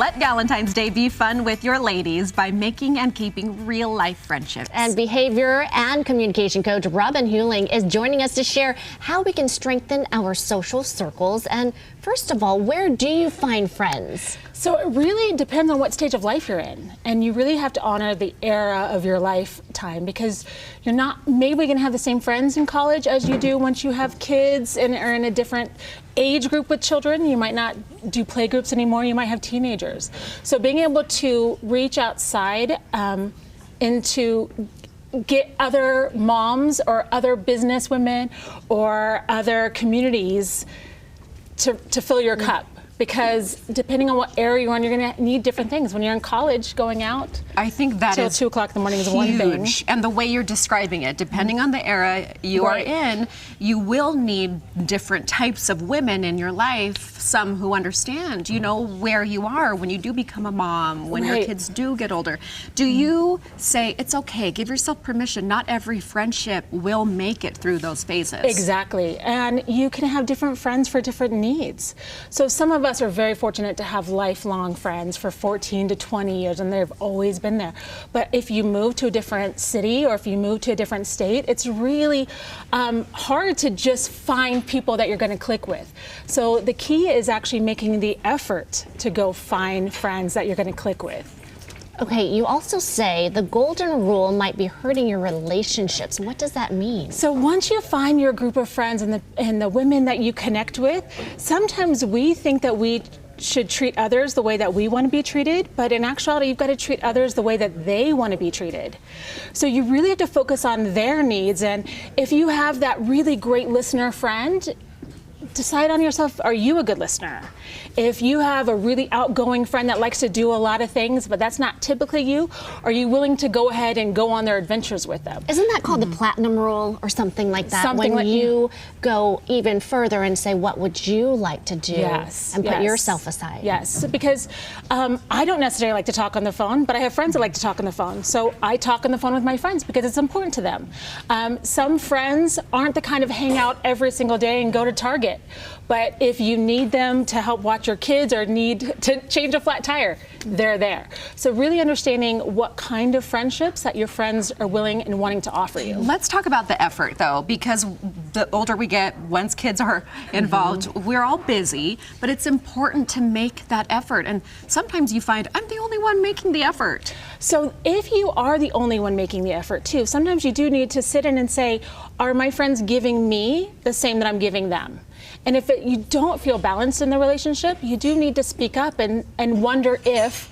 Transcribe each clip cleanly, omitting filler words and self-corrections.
Let Valentine's Day be fun with your ladies by making and keeping real-life friendships. And behavior and communication coach Robin Huling is joining us to share how we can strengthen our social circles. And first of all, where do you find friends? So it really depends on what stage of life you're in, and you really have to honor the era of your lifetime, because you're not maybe going to have the same friends in college as you do once you have kids and are in a different age group with children. You might not do play groups anymore. You might have teenagers. So being able to reach outside into get other moms or other business women or other communities to fill your cup. Because depending on what area you're on, you're going to need different things. When you're in college, going out, I think that till is 2 o'clock in the morning is huge. one thing. And the way you're describing it, depending on the era you are in, you will need different types of women in your life. Some who understand, you know, where you are when you do become a mom, when your kids do get older. Do you say it's okay? Give yourself permission. Not every friendship will make it through those phases. Exactly, and you can have different friends for different needs. So some of us are very fortunate to have lifelong friends for 14 to 20 years, and they've always been there. But if you move to a different city or if you move to a different state, it's really hard to just find people that you're going to click with. So the key is actually making the effort to go find friends that you're going to click with. Okay, you also say the golden rule might be hurting your relationships. What does that mean? So once you find your group of friends and the women that you connect with, sometimes we think that we should treat others the way that we want to be treated, but in actuality, you've got to treat others the way that they want to be treated. So you really have to focus on their needs, and if you have that really great listener friend, decide on yourself, are you a good listener? If you have a really outgoing friend that likes to do a lot of things, but that's not typically you, are you willing to go ahead and go on their adventures with them? Isn't that called the platinum rule or something like that? Something when like, you go even further and say, what would you like to do? And put yourself aside. Yes, because I don't necessarily like to talk on the phone, but I have friends that like to talk on the phone. So I talk on the phone with my friends because it's important to them. Some friends aren't the kind of hang out every single day and go to Target. But if you need them to help watch your kids or need to change a flat tire, they're there. So really understanding what kind of friendships that your friends are willing and wanting to offer you. Let's talk about the effort, though, because the older we get, once kids are involved, we're all busy, but it's important to make that effort. And sometimes you find, I'm the only one making the effort. So if you are the only one making the effort, too, sometimes you do need to sit in and say, are my friends giving me the same that I'm giving them? And if you don't feel balanced in the relationship, you do need to speak up and wonder if,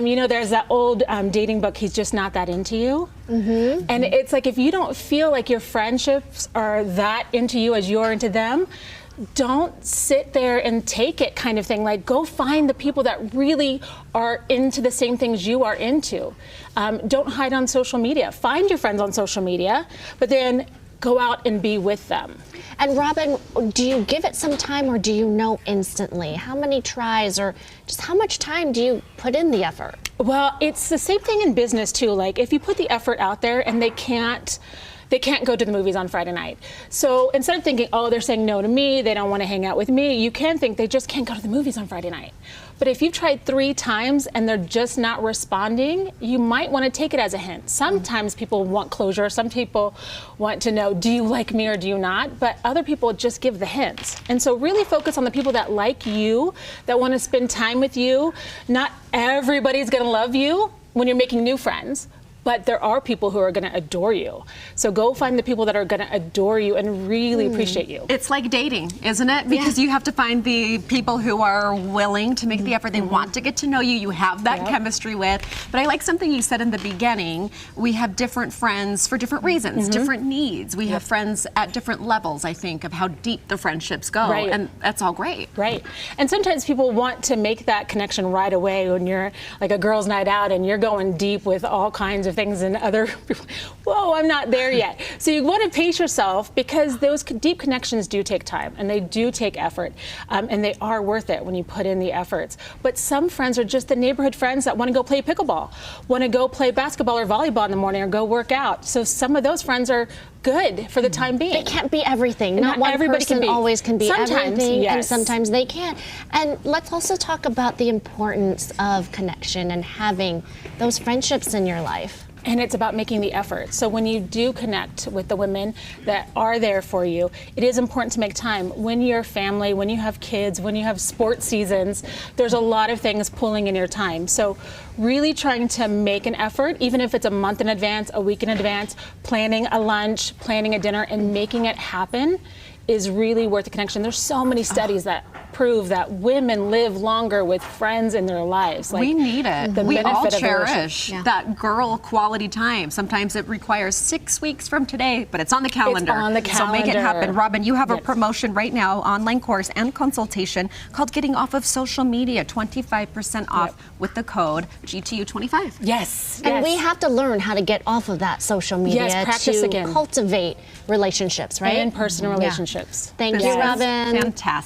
you know, there's that old dating book, He's Just Not That Into You. And it's like, if you don't feel like your friendships are that into you as you're into them, don't sit there and take it kind of thing. Like, go find the people that really are into the same things you are into. Don't hide on social media. Find your friends on social media, but then go out and be with them. And Robin, do you give it some time or do you know instantly? How many tries or just how much time do you put in the effort? Well, it's the same thing in business too. Like, if you put the effort out there and they can't go to the movies on Friday night. So instead of thinking, oh, they're saying no to me, they don't want to hang out with me, you can think they just can't go to the movies on Friday night. But if you've tried 3 times and they're just not responding, you might want to take it as a hint. Sometimes people want closure. Some people want to know, do you like me or do you not? But other people just give the hints. And so really focus on the people that like you, that want to spend time with you. Not everybody's going to love you when you're making new friends, but there are people who are going to adore you. So go find the people that are going to adore you and really appreciate you. It's like dating, isn't it? Because you have to find the people who are willing to make the effort. They want to get to know you. You have that chemistry with. But I like something you said in the beginning. We have different friends for different reasons, different needs. We have friends at different levels, I think, of how deep the friendships go. And that's all great. Right. And sometimes people want to make that connection right away when you're like a girls' night out and you're going deep with all kinds of things, and other people, whoa, I'm not there yet. So you want to pace yourself, because those deep connections do take time and they do take effort, and they are worth it when you put in the efforts. But some friends are just the neighborhood friends that want to go play pickleball, want to go play basketball or volleyball in the morning or go work out. So some of those friends are good for the time being. They can't be everything. And Not one everybody person can be. always can be Sometimes, everything, and yes. sometimes they can't. And let's also talk about the importance of connection and having those friendships in your life. And it's about making the effort. So when you do connect with the women that are there for you, it is important to make time. When you're family, when you have kids, when you have sports seasons, there's a lot of things pulling in your time. So really trying to make an effort, even if it's a month in advance, a week in advance, planning a lunch, planning a dinner, and making it happen is really worth the connection. There's so many studies that prove that women live longer with friends in their lives. We need it. We all benefit of cherish that girl quality time. Sometimes it requires 6 weeks from today, but it's on the calendar. on the So make it happen. calendar. Robin, you have a Yes. promotion right now, online course and consultation called Getting Off of Social Media, 25% off with the code GTU25. Yes. And we yes. have to learn how to get off of that social media Yes, practice to again. cultivate relationships, right? in-person relationships. Thank This you, is Robin. Fantastic.